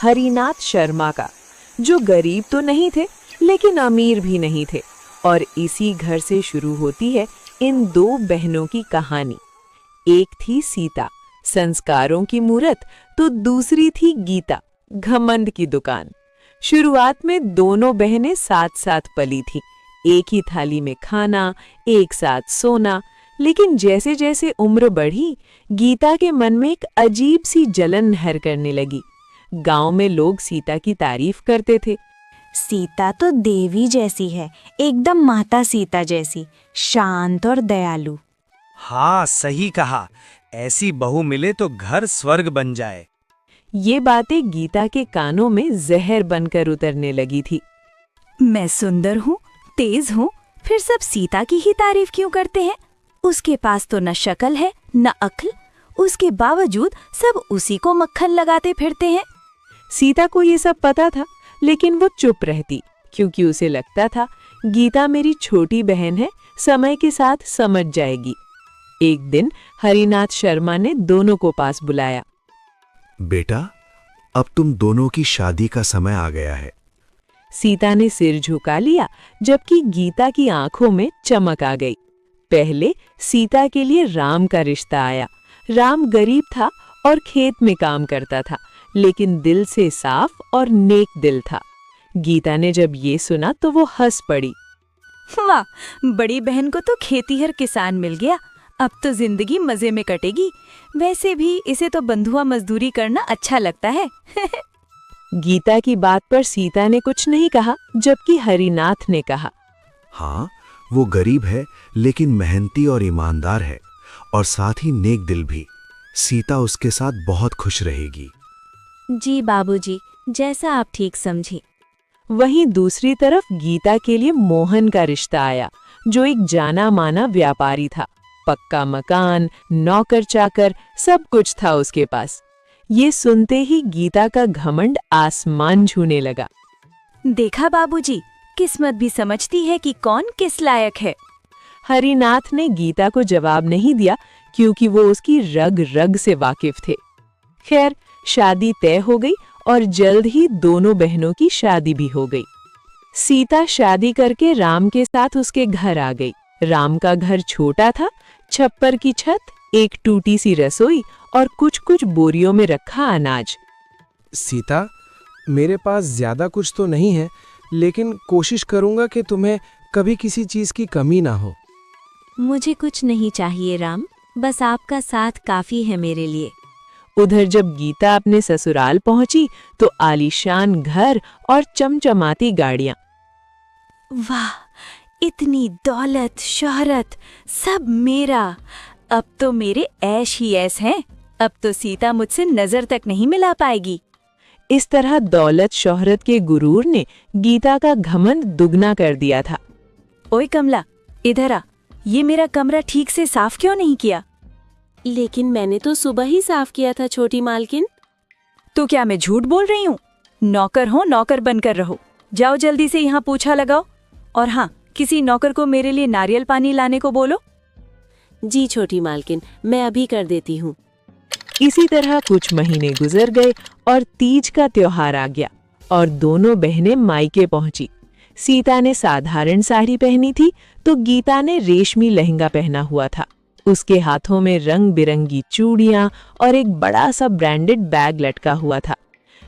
हरिनाथ शर्मा का, जो गरीब तो नहीं थे लेकिन अमीर भी नहीं थे। और इसी घर से शुरू होती है इन दो बहनों की कहानी। एक थी सीता, संस्कारों की मूरत, तो दूसरी थी गीता, घमंड की दुकान। शुरुआत में दोनों बहनें साथ साथ पली थीं, एक ही थाली में खाना, एक साथ सोना। लेकिन जैसे जैसे उम्र बढ़ी, गीता के मन में एक अजीब सी जलन नहर करने लगी। गांव में लोग सीता की तारीफ करते थे। सीता तो देवी जैसी है, एकदम माता सीता जैसी, शांत और दयालु। हाँ, सही कहा। ऐसी बहू मिले तो घर स्वर्ग बन जाए। ये बातें गीता के कानों में जहर बनकर उतरने लगी थी। मैं सुंदर हूँ, तेज हूँ, फिर सब सीता की ही तारीफ क्यों करते हैं? उसके पास तो न शक्ल है न अक्ल, उसके बावजूद सब उसी को मक्खन लगाते फिरते हैं। सीता को ये सब पता था, लेकिन वो चुप रहती, क्योंकि उसे लगता था गीता मेरी छोटी बहन है, समय के साथ समझ जाएगी। एक दिन हरिनाथ शर्मा ने दोनों को पास बुलाया। बेटा, अब तुम दोनों की शादी का समय आ गया है। सीता ने सिर झुका लिया, जबकि गीता की आंखों में चमक आ गई। पहले सीता के लिए राम का रिश्ता आया। राम गरीब था और खेत में काम करता था, लेकिन दिल से साफ और नेक दिल था। गीता ने जब ये सुना तो वो हंस पड़ी। वाह, बड़ी बहन को तो खेतीहर किसान मिल गया, अब तो जिंदगी मजे में कटेगी। वैसे भी इसे तो बंधुआ मजदूरी करना अच्छा लगता है। गीता की बात पर सीता ने कुछ नहीं कहा, जबकि हरिनाथ ने कहा, हाँ, वो गरीब है लेकिन मेहनती और ईमानदार है, और साथ ही नेक दिल भी। सीता उसके साथ बहुत खुश रहेगी। जी बाबूजी, जैसा आप ठीक समझे। वहीं दूसरी तरफ गीता के लिए मोहन का रिश्ता आया, जो एक जाना माना व्यापारी था। पक्का मकान, नौकर चाकर, सब कुछ था उसके पास। ये सुनते ही गीता का घमंड आसमान छूने लगा। देखा बाबूजी, किस्मत भी समझती है कि कौन किस लायक है। हरिनाथ ने गीता को जवाब नहीं दिया, क्योंकि वो उसकी रग रग से वाकिफ थे। खैर, शादी तय हो गई और जल्द ही दोनों बहनों की शादी भी हो गई। सीता शादी करके राम के साथ उसके घर आ गई। राम का घर छोटा था, छप्पर की छत, एक टूटी सी रसोई और कुछ कुछ बोरियों में रखा अनाज। सीता, मेरे पास ज्यादा कुछ तो नहीं है, लेकिन कोशिश करूंगा कि तुम्हें कभी किसी चीज की कमी ना हो। मुझे कुछ नहीं चाहिए राम, बस आपका साथ काफी है मेरे लिए। उधर जब गीता अपने ससुराल पहुंची तो आलीशान घर और चमचमाती गाड़ियां। वाह, इतनी दौलत शोहरत, सब मेरा। अब तो मेरे ऐश ही ऐश हैं। अब तो सीता मुझसे नजर तक नहीं मिला पाएगी। इस तरह दौलत शोहरत के गुरूर ने गीता का घमंड दुगना कर दिया था। ओए कमला, इधर आ, ये मेरा कमरा ठीक से साफ क्यों नहीं किया? लेकिन मैंने तो सुबह ही साफ किया था छोटी मालकिन। तो क्या मैं झूठ बोल रही हूँ? नौकर हो, नौकर बनकर रहो। जाओ जल्दी से यहाँ पोछा लगाओ, और हाँ, किसी नौकर को मेरे लिए नारियल पानी लाने को बोलो। जी छोटी मालकिन, मैं अभी कर देती हूँ। इसी तरह कुछ महीने गुजर गए और तीज का त्योहार आ गया और दोनों बहनें मायके पहुंची। सीता ने साधारण साड़ी पहनी थी तो गीता ने रेशमी लहंगा पहना हुआ था। उसके हाथों में रंग बिरंगी चूड़ियां और एक बड़ा सा ब्रांडेड बैग लटका हुआ था।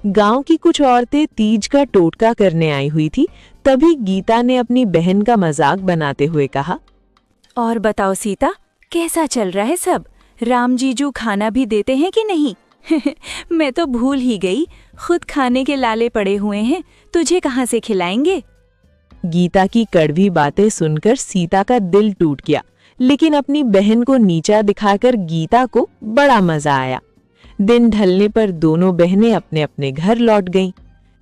गांव की कुछ औरतें तीज का टोटका करने आई हुई थी। तभी गीता ने अपनी बहन का मजाक बनाते हुए कहा, और बताओ सीता, कैसा चल रहा है सब? राम जीजू खाना भी देते हैं कि नहीं? मैं तो भूल ही गई, खुद खाने के लाले पड़े हुए हैं, तुझे कहाँ से खिलाएंगे? गीता की कड़वी बातें सुनकर सीता का दिल टूट गया, लेकिन अपनी बहन को नीचा दिखाकर गीता को बड़ा मजा आया। दिन ढलने पर दोनों बहनें अपने अपने घर लौट गईं।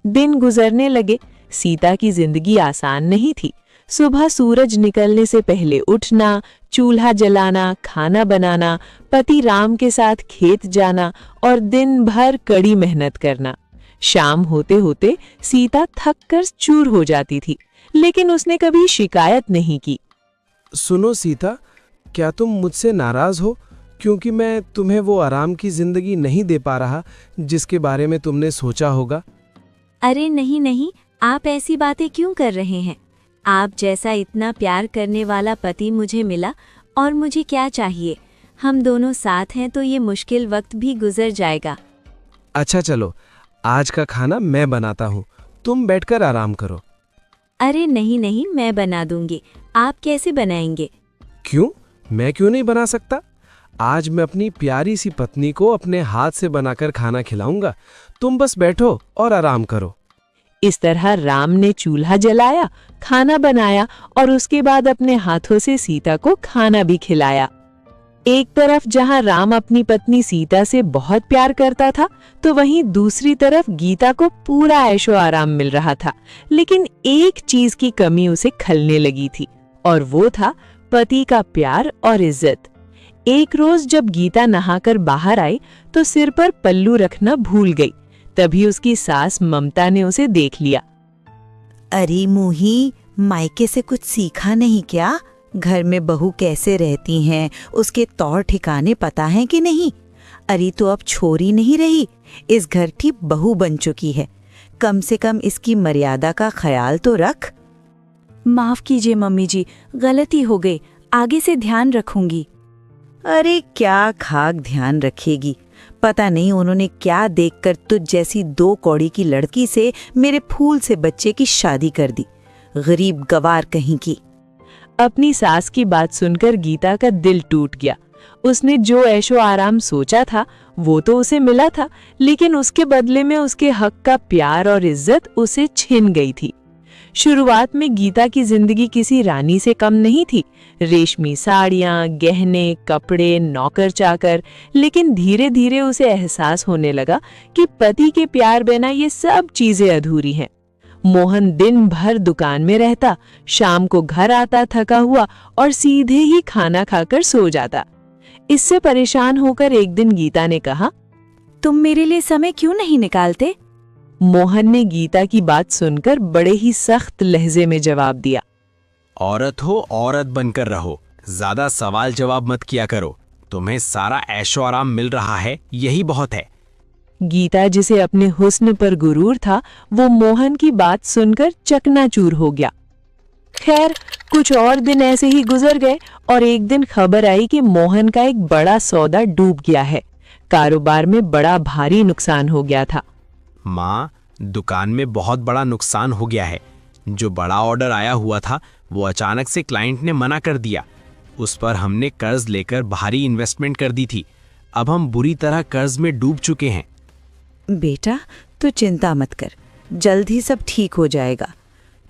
दिन गुजरने लगे। सीता की जिंदगी आसान नहीं थी। सुबह सूरज निकलने से पहले उठना, चूल्हा जलाना, खाना बनाना, पति राम के साथ खेत जाना और दिन भर कड़ी मेहनत करना। शाम होते होते सीता थक कर चूर हो जाती थी, लेकिन उसने कभी शिकायत नहीं की। सुनो सीता, क्या तुम मुझसे नाराज हो? क्योंकि मैं तुम्हें वो आराम की जिंदगी नहीं दे पा रहा जिसके बारे में तुमने सोचा होगा। अरे नहीं नहीं, आप ऐसी बातें क्यों कर रहे हैं? आप जैसा इतना प्यार करने वाला पति मुझे मिला और मुझे क्या चाहिए। हम दोनों साथ हैं तो ये मुश्किल वक्त भी गुजर जाएगा। अच्छा चलो, आज का खाना मैं बनाता हूँ, तुम बैठकर आराम करो। अरे नहीं नहीं, मैं बना दूंगी। आप कैसे बनाएंगे? क्यों, मैं क्यों नहीं बना सकता? आज मैं अपनी प्यारी सी पत्नी को अपने हाथ से बनाकर खाना खिलाऊंगा। तुम बस बैठो और आराम करो। इस तरह राम ने चूल्हा जलाया, खाना बनाया और उसके बाद अपने हाथों से सीता को खाना भी खिलाया। एक तरफ जहां राम अपनी पत्नी सीता से बहुत प्यार करता था, तो वहीं दूसरी तरफ गीता को पूरा ऐशो आराम मिल रहा था। लेकिन एक चीज की कमी उसे खलने लगी थी, और वो था पति का प्यार और इज्जत। एक रोज जब गीता नहाकर बाहर आई तो सिर पर पल्लू रखना भूल गई। तभी उसकी सास ममता ने उसे देख लिया। अरे मुही, मायके से कुछ सीखा नहीं क्या? घर में बहू कैसे रहती हैं, उसके तौर ठिकाने पता है कि नहीं? अरे तो अब छोरी नहीं रही, इस घर की बहू बन चुकी है। कम से कम इसकी मर्यादा का ख्याल तो रख। माफ कीजिए मम्मी जी, गलती हो गई, आगे से ध्यान रखूंगी। अरे क्या खाक ध्यान रखेगी, पता नहीं उन्होंने क्या देखकर तुझ जैसी 2 कौड़ी की लड़की से मेरे फूल से बच्चे की शादी कर दी। गरीब गवार कहीं की। अपनी सास की बात सुनकर गीता का दिल टूट गया। उसने जो ऐशो आराम सोचा था वो तो उसे मिला था, लेकिन उसके बदले में उसके हक का प्यार और इज्जत उसे छिन गई थी। शुरुआत में गीता की जिंदगी किसी रानी से कम नहीं थी। रेशमी साड़ियां, गहने, कपड़े, नौकर चाकर। लेकिन धीरे धीरे उसे एहसास होने लगा कि पति के प्यार बिना ये सब चीजें अधूरी हैं। मोहन दिन भर दुकान में रहता, शाम को घर आता थका हुआ और सीधे ही खाना खाकर सो जाता। इससे परेशान होकर एक दिन गीता ने कहा, तुम मेरे लिए समय क्यों नहीं निकालते? मोहन ने गीता की बात सुनकर बड़े ही सख्त लहजे में जवाब दिया, औरत हो औरत बनकर रहो, ज्यादा सवाल जवाब मत किया करो। तुम्हें सारा ऐशो आराम मिल रहा है, यही बहुत है। गीता जिसे अपने हुस्न पर गुरूर था, वो मोहन की बात सुनकर चकनाचूर हो गया। खैर, कुछ और दिन ऐसे ही गुजर गए और एक दिन खबर आई कि मोहन का एक बड़ा सौदा डूब गया है। कारोबार में बड़ा भारी नुकसान हो गया था। माँ, दुकान में बहुत बड़ा नुकसान हो गया है। जो बड़ा ऑर्डर आया हुआ था वो अचानक से क्लाइंट ने मना कर दिया। उस पर हमने कर्ज लेकर भारी इन्वेस्टमेंट कर दी थी। अब हम बुरी तरह कर्ज में डूब चुके हैं। बेटा, तू चिंता मत कर, जल्द ही सब ठीक हो जाएगा।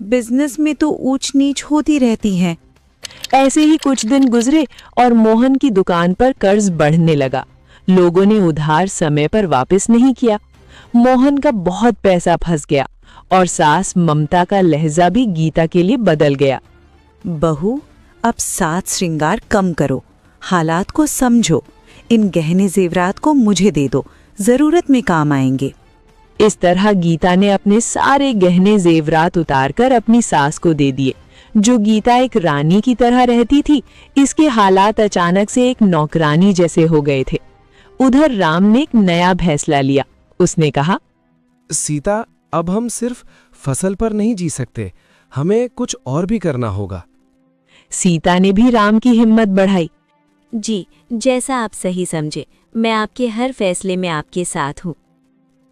बिजनेस में तो ऊंच नीच होती रहती है। ऐसे ही कुछ दिन गुजरे और मोहन की दुकान पर कर्ज बढ़ने लगा। लोगों ने उधार समय पर वापस नहीं किया। मोहन का बहुत पैसा फंस गया और सास ममता का लहजा भी गीता के लिए बदल गया। बहू, अब साज श्रृंगार कम करो, हालात को समझो। इन गहने जेवरात को मुझे दे दो, जरूरत में काम आएंगे। इस तरह गीता ने अपने सारे गहने जेवरात उतारकर अपनी सास को दे दिए। जो गीता एक रानी की तरह रहती थी, इसके हालात अचानक से एक नौकरानी जैसे हो गए थे। उधर राम ने एक नया फैसला लिया। उसने कहा, सीता, अब हम सिर्फ फसल पर नहीं जी सकते, हमें कुछ और भी करना होगा। सीता ने भी राम की हिम्मत बढ़ाई। जी, जैसा आप सही समझे, मैं आपके हर फैसले में आपके साथ हूँ।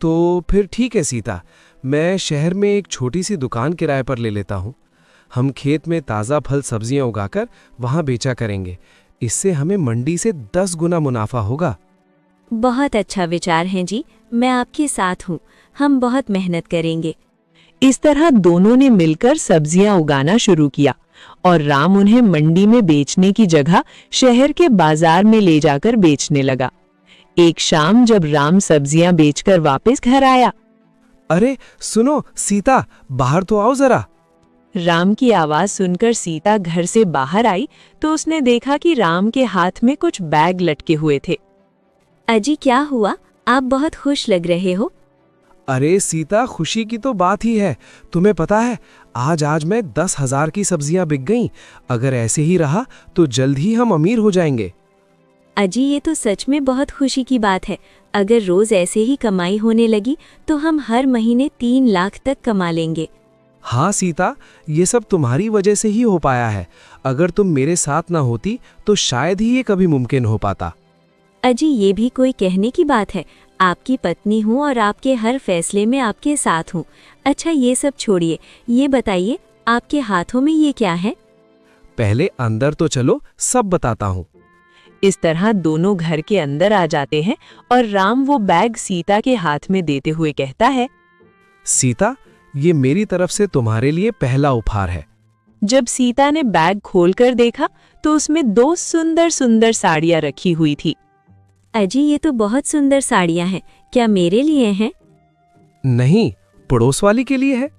तो फिर ठीक है सीता, मैं शहर में एक छोटी सी दुकान किराए पर ले लेता हूँ। हम खेत में ताज़ा फल सब्जियां उगाकर वहाँ बेचा करेंगे। इससे हमें मंडी से 10 गुना मुनाफा होगा। बहुत अच्छा विचार है जी, मैं आपके साथ हूँ। हम बहुत मेहनत करेंगे। इस तरह दोनों ने मिलकर सब्जियां उगाना शुरू किया और राम उन्हें मंडी में बेचने की जगह शहर के बाजार में ले जाकर बेचने लगा। एक शाम जब राम सब्जियां बेचकर वापस घर आया, अरे सुनो सीता, बाहर तो आओ जरा। राम की आवाज सुनकर सीता घर से बाहर आई तो उसने देखा कि राम के हाथ में कुछ बैग लटके हुए थे। अजी, क्या हुआ? आप बहुत खुश लग रहे हो। अरे सीता, खुशी की तो बात ही है। तुम्हें पता है, आज मैं 10,000 की सब्जियां बिक गईं। अगर ऐसे ही रहा तो जल्द ही हम अमीर हो जाएंगे। अजी ये तो सच में बहुत खुशी की बात है। अगर रोज ऐसे ही कमाई होने लगी तो हम हर महीने 3 लाख तक कमा लेंगे। हाँ सीता, ये सब तुम्हारी वजह से ही हो पाया है। अगर तुम मेरे साथ ना होती तो शायद ही ये कभी मुमकिन हो पाता। अजी ये भी कोई कहने की बात है। आपकी पत्नी हूँ और आपके हर फैसले में आपके साथ हूँ। अच्छा ये सब छोड़िए, ये बताइए आपके हाथों में ये क्या है? पहले अंदर तो चलो, सब बताता हूँ। इस तरह दोनों घर के अंदर आ जाते हैं और राम वो बैग सीता के हाथ में देते हुए कहता है, सीता, ये मेरी तरफ से तुम्हारे लिए पहला उपहार है। जब सीता ने बैग खोलकर देखा तो उसमें 2 सुंदर सुंदर साड़ियां रखी हुई थी। अजी ये तो बहुत सुंदर साड़ियाँ हैं, क्या मेरे लिए हैं? नहीं, पड़ोस वाली के लिए है।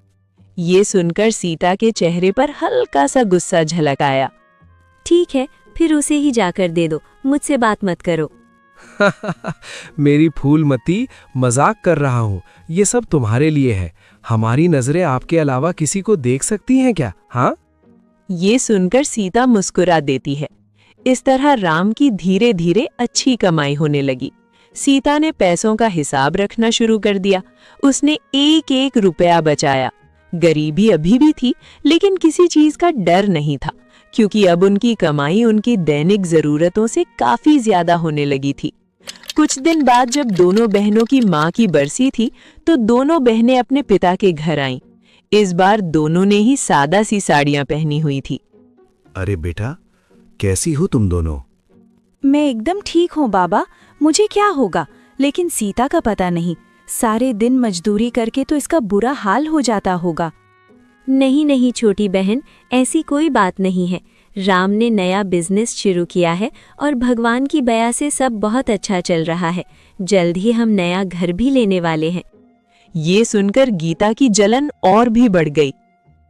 ये सुनकर सीता के चेहरे पर हल्का सा गुस्सा झलक आया। ठीक है, फिर उसे ही जाकर दे दो, मुझसे बात मत करो। मेरी फूलमती, मजाक कर रहा हूँ। ये सब तुम्हारे लिए है। हमारी नजरें आपके अलावा किसी को देख सकती हैं क्या? हाँ? ये सुनकर सीता मुस्कुरा देती है। इस तरह राम की धीरे धीरे अच्छी कमाई होने लगी। सीता ने पैसों का हिसाब रखना शुरू कर दिया। उसने एक एक रुपया बचाया। गरीबी अभी भी थी, लेकिन किसी चीज का डर नहीं था, क्योंकि अब उनकी कमाई उनकी दैनिक जरूरतों से काफी ज्यादा होने लगी थी। कुछ दिन बाद जब दोनों बहनों की माँ की बरसी थी, तो दोनों बहनें अपने पिता के घर आईं। इस बार दोनों ने ही सादा सी साड़ियां पहनी हुई थी। अरे बेटा, कैसी हो तुम दोनों? मैं एकदम ठीक हूँ बाबा, मुझे क्या होगा, लेकिन सीता का पता नहीं। सारे दिन मजदूरी करके तो इसका बुरा हाल हो जाता होगा। नहीं नहीं छोटी बहन, ऐसी कोई बात नहीं है। राम ने नया बिजनेस शुरू किया है और भगवान की दया से सब बहुत अच्छा चल रहा है। जल्द ही हम नया घर भी लेने वाले हैं। ये सुनकर गीता की जलन और भी बढ़ गई।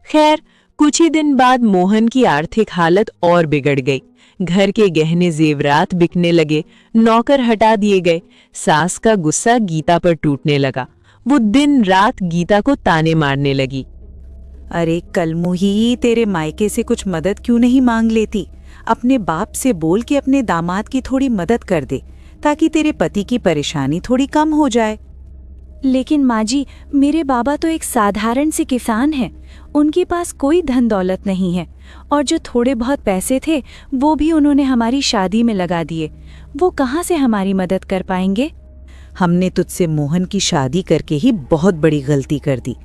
खैर, कुछ ही दिन बाद मोहन की आर्थिक हालत और बिगड़ गई। घर के गहने जेवरात बिकने लगे, नौकर हटा दिए गए। सास का गुस्सा गीता पर टूटने लगा। वो दिन रात गीता को ताने मारने लगी। अरे कलमुही, तेरे मायके से कुछ मदद क्यों नहीं मांग लेती? अपने बाप से बोल के अपने दामाद की थोड़ी मदद कर दे, ताकि तेरे पति की परेशानी थोड़ी कम हो जाए। लेकिन माँ जी, मेरे बाबा तो एक साधारण से किसान हैं। उनके पास कोई धन दौलत नहीं है, और जो थोड़े बहुत पैसे थे वो भी उन्होंने हमारी शादी में लगा दिए। वो कहाँ से हमारी मदद कर पाएंगे? हमने तुझसे मोहन की शादी करके ही बहुत बड़ी गलती कर दी।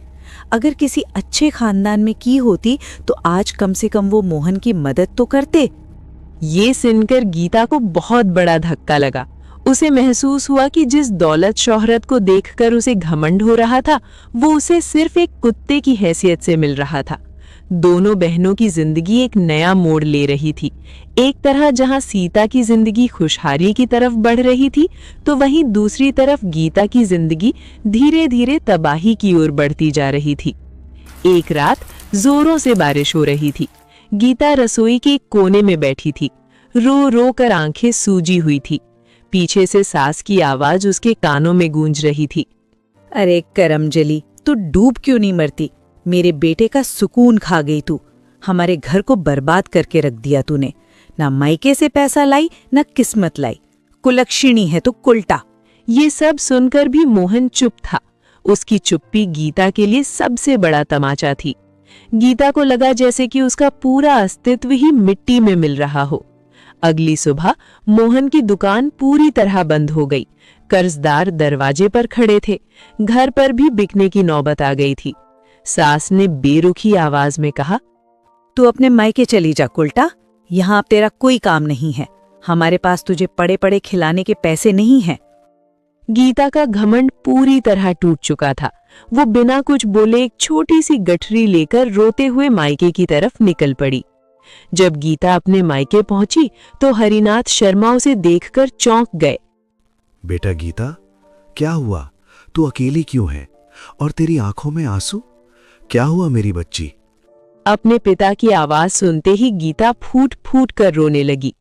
अगर किसी अच्छे खानदान में की होती तो आज कम से कम वो मोहन की मदद तो करते। ये सुनकर गीता को बहुत बड़ा धक्का लगा। उसे महसूस हुआ कि जिस दौलत शोहरत को देखकर उसे घमंड हो रहा था, वो उसे सिर्फ एक कुत्ते की हैसियत से मिल रहा था। दोनों बहनों की जिंदगी एक नया मोड़ ले रही थी। एक तरह जहां सीता की जिंदगी खुशहाली की तरफ बढ़ रही थी, तो वहीं दूसरी तरफ गीता की जिंदगी धीरे धीरे तबाही की ओर बढ़ती जा रही थी। एक रात जोरों से बारिश हो रही थी। गीता रसोई के कोने में बैठी थी। रो रो कर आंखें सूजी हुई थी। पीछे से सास की आवाज उसके कानों में गूंज रही थी। अरे करमजली, तू डूब क्यों नहीं मरती? मेरे बेटे का सुकून खा गई तू। हमारे घर को बर्बाद करके रख दिया तूने। ना मायके से पैसा लाई, ना किस्मत लाई। कुलक्षिणी है तो कुलटा। ये सब सुनकर भी मोहन चुप था। उसकी चुप्पी गीता के लिए सबसे बड़ा तमाचा थी। गीता को लगा जैसे कि उसका पूरा अस्तित्व ही मिट्टी में मिल रहा हो। अगली सुबह मोहन की दुकान पूरी तरह बंद हो गई। कर्जदार दरवाजे पर खड़े थे। घर पर भी बिकने की नौबत आ गई थी। सास ने बेरुखी आवाज में कहा, तू अपने मायके चली जा कुलटा। यहाँ अब तेरा कोई काम नहीं है। हमारे पास तुझे पड़े पड़े खिलाने के पैसे नहीं हैं। गीता का घमंड पूरी तरह टूट चुका था। वो बिना कुछ बोले एक छोटी सी गठरी लेकर रोते हुए मायके की तरफ निकल पड़ी। जब गीता अपने मायके पहुंची तो हरिनाथ शर्मा उसे देखकर चौंक गए। बेटा गीता, क्या हुआ? तू अकेली क्यों है? और तेरी आंखों में आंसू? क्या हुआ मेरी बच्ची? अपने पिता की आवाज सुनते ही गीता फूट फूट कर रोने लगी।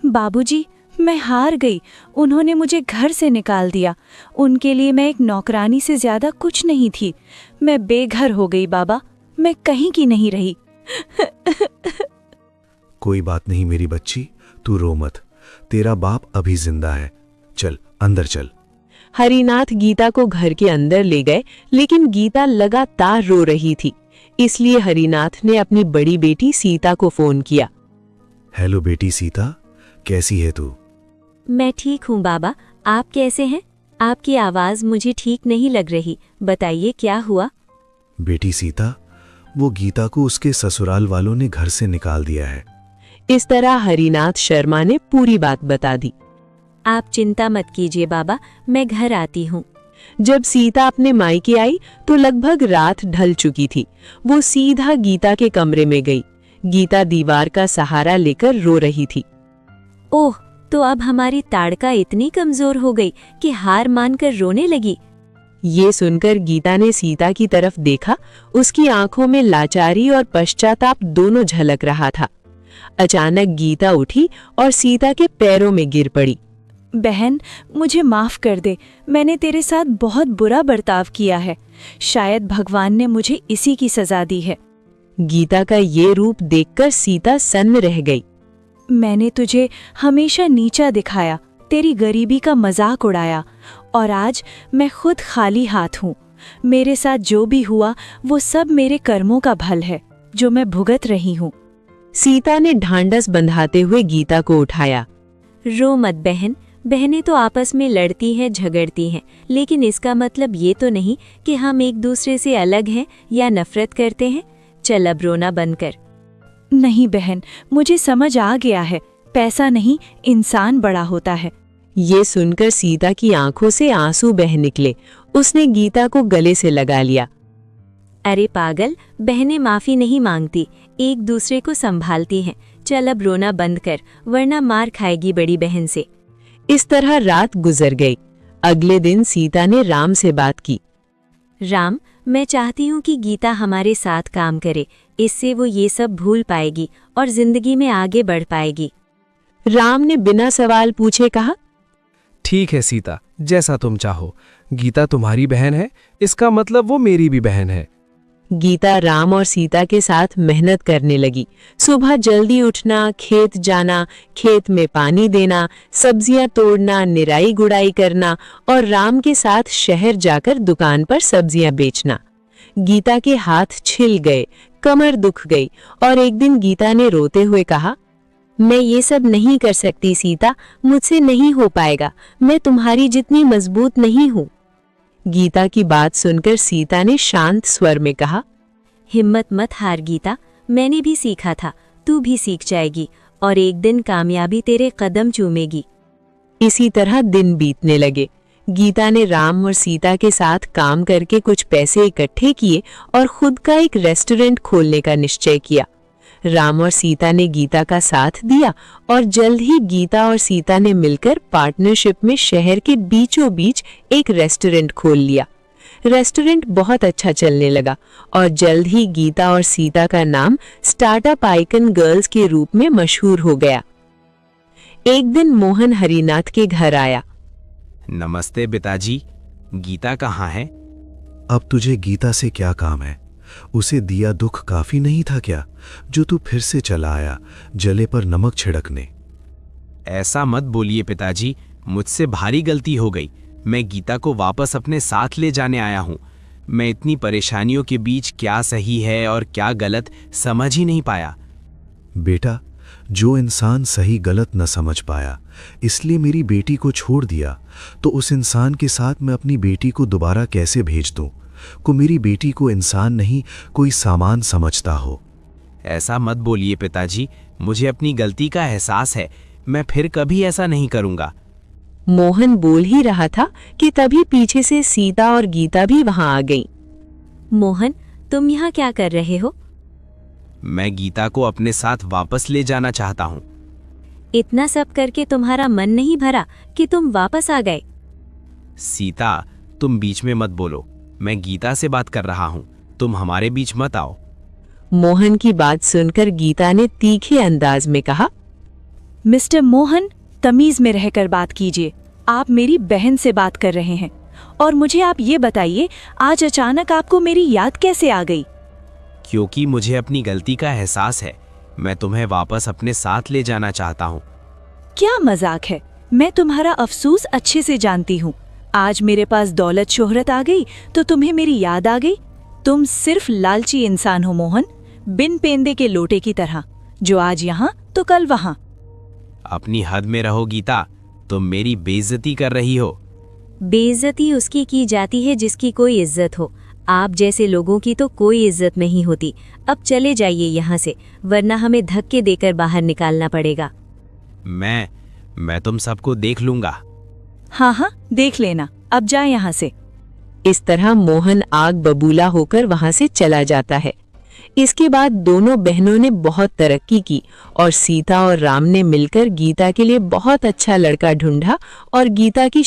बाबूजी, मैं हार गई। उन्होंने मुझे घर से निकाल दिया। उनके लिए मैं एक नौकरानी से ज्यादा कुछ नहीं थी। मैं बेघर हो गई बाबा। मैं कहीं की नहीं रही। कोई बात नहीं मेरी बच्ची, तू रो मत। तेरा बाप अभी जिंदा है, चल अंदर चल। हरिनाथ गीता को घर के अंदर ले गए, लेकिन गीता लगातार रो रही थी। इसलिए हरिनाथ ने अपनी बड़ी बेटी सीता को फोन किया। हेलो बेटी सीता, कैसी है तू? मैं ठीक हूँ बाबा, आप कैसे हैं? आपकी आवाज मुझे ठीक नहीं लग रही, बताइए क्या हुआ? बेटी सीता, वो गीता को उसके ससुराल वालों ने घर से निकाल दिया है। इस तरह हरिनाथ शर्मा ने पूरी बात बता दी। आप चिंता मत कीजिए बाबा, मैं घर आती हूँ। जब सीता अपने मायके आई तो लगभग रात ढल चुकी थी। वो सीधा गीता के कमरे में गई। गीता दीवार का सहारा लेकर रो रही थी। ओह, तो अब हमारी ताड़का इतनी कमजोर हो गई कि हार मानकर रोने लगी। ये सुनकर गीता ने सीता की तरफ देखा। उसकी आंखों में लाचारी और पश्चाताप दोनों झलक रहा था। अचानक गीता उठी और सीता के पैरों में गिर पड़ी। बहन, मुझे माफ कर दे, मैंने तेरे साथ बहुत बुरा बर्ताव किया है। शायद भगवान ने मुझे इसी की सजा दी है। गीता का ये रूप देखकर सीता सन्न रह गई। मैंने तुझे हमेशा नीचा दिखाया, तेरी गरीबी का मजाक उड़ाया, और आज मैं खुद खाली हाथ हूँ। मेरे साथ जो भी हुआ वो सब मेरे कर्मों का फल है, जो मैं भुगत रही हूँ। सीता ने ढांढस बंधाते हुए गीता को उठाया। रो मत बहन, बहनें तो आपस में लड़ती हैं, झगड़ती हैं, लेकिन इसका मतलब ये तो नहीं कि हम एक दूसरे से अलग हैं या नफरत करते हैं। चल अब रोना बंद कर। नहीं बहन, मुझे समझ आ गया है, पैसा नहीं इंसान बड़ा होता है। ये सुनकर सीता की आंखों से आंसू बह निकले। उसने गीता को गले से लगा लिया। अरे पागल, बहनें माफी नहीं मांगती, एक दूसरे को संभालती हैं। चल अब रोना बंद कर, वरना मार खाएगी बड़ी बहन से। इस तरह रात गुजर गई। अगले दिन सीता ने राम से बात की। राम, मैं चाहती हूँ कि गीता हमारे साथ काम करे, इससे वो ये सब भूल पाएगी और जिंदगी में आगे बढ़ पाएगी। राम ने बिना सवाल पूछे कहा, ठीक है सीता, जैसा तुम चाहो। गीता तुम्हारी बहन है, इसका मतलब वो मेरी भी बहन है। गीता राम और सीता के साथ मेहनत करने लगी। सुबह जल्दी उठना, खेत जाना, खेत में पानी देना, सब्जियां तोड़ना, निराई गुड़ाई करना और राम के साथ शहर जाकर दुकान पर सब्जियां बेचना। गीता के हाथ छिल गए, कमर दुख गई और एक दिन गीता ने रोते हुए कहा, मैं ये सब नहीं कर सकती सीता, मुझसे नहीं हो पाएगा, मैं तुम्हारी जितनी मजबूत नहीं हूँ। गीता की बात सुनकर सीता ने शांत स्वर में कहा, हिम्मत मत हार गीता, मैंने भी सीखा था, तू भी सीख जाएगी और एक दिन कामयाबी तेरे कदम चूमेगी। इसी तरह दिन बीतने लगे। गीता ने राम और सीता के साथ काम करके कुछ पैसे इकट्ठे किए और खुद का एक रेस्टोरेंट खोलने का निश्चय किया। राम और सीता ने गीता का साथ दिया और जल्द ही गीता और सीता ने मिलकर पार्टनरशिप में शहर के बीचों बीच एक रेस्टोरेंट खोल लिया। रेस्टोरेंट बहुत अच्छा चलने लगा और जल्द ही गीता और सीता का नाम स्टार्टअप आइकन गर्ल्स के रूप में मशहूर हो गया। एक दिन मोहन हरिनाथ के घर आया। नमस्ते पिताजी, गीता कहाँ है? अब तुझे गीता से क्या काम है? उसे दिया दुख काफी नहीं था क्या, जो तू फिर से चला आया जले पर नमक छिड़कने? ऐसा मत बोलिए पिताजी, मुझसे भारी गलती हो गई। मैं गीता को वापस अपने साथ ले जाने आया हूँ। मैं इतनी परेशानियों के बीच क्या सही है और क्या गलत समझ ही नहीं पाया। बेटा, जो इंसान सही गलत न समझ पाया इसलिए मेरी बेटी को छोड़ दिया, तो उस इंसान के साथ मैं अपनी बेटी को दोबारा कैसे भेज दूं? को मेरी बेटी को इंसान नहीं कोई सामान समझता हो। ऐसा मत बोलिए पिताजी, मुझे अपनी गलती का एहसास है। मैं फिर कभी ऐसा नहीं करूँगा। मोहन बोल ही रहा था कि तभी पीछे से सीता और गीता भी वहां आ गईं। मोहन, तुम यहाँ क्या कर रहे हो? मैं गीता को अपने साथ वापस ले जाना चाहता हूँ। इतना सब करके तुम्हारा मन नहीं भरा कि तुम वापस आ गए? सीता, तुम बीच में मत बोलो। मैं गीता से बात कर रहा हूँ, तुम हमारे बीच मत आओ। मोहन की बात सुनकर गीता ने तीखे अंदाज में कहा, मिस्टर मोहन, तमीज में रहकर बात कीजिए। आप मेरी बहन से बात कर रहे हैं और मुझे आप ये बताइए, आज अचानक आपको मेरी याद कैसे आ गई? क्योंकि मुझे अपनी गलती का एहसास है। मैं तुम्हें वापस अपने साथ ले जाना चाहता हूँ। क्या मजाक है, मैं तुम्हारा अफसोस अच्छे से जानती हूँ। आज मेरे पास दौलत शोहरत आ गई तो तुम्हें मेरी याद आ गई। तुम सिर्फ लालची इंसान हो मोहन, बिन पेंदे के लोटे की तरह, जो आज यहाँ तो कल वहाँ। अपनी हद में रहो गीता, तुम मेरी बेइज्जती कर रही हो। बेइज्जती उसकी की जाती है जिसकी कोई इज्जत हो। आप जैसे लोगों की तो कोई इज्जत नहीं होती। अब चले जाइए यहाँ से, वरना हमें धक्के देकर बाहर निकालना पड़ेगा। मैं तुम सबको देख लूंगा। हाँ हाँ, देख लेना, अब जा यहाँ से। इस तरह मोहन आग बबूला होकर वहां से चला जाता है। इसके बाद दोनों बहनों ने बहुत तरक्की की और सीता और राम ने मिलकर गीता के लिए बहुत अच्छा लड़का ढूंढा और गीता की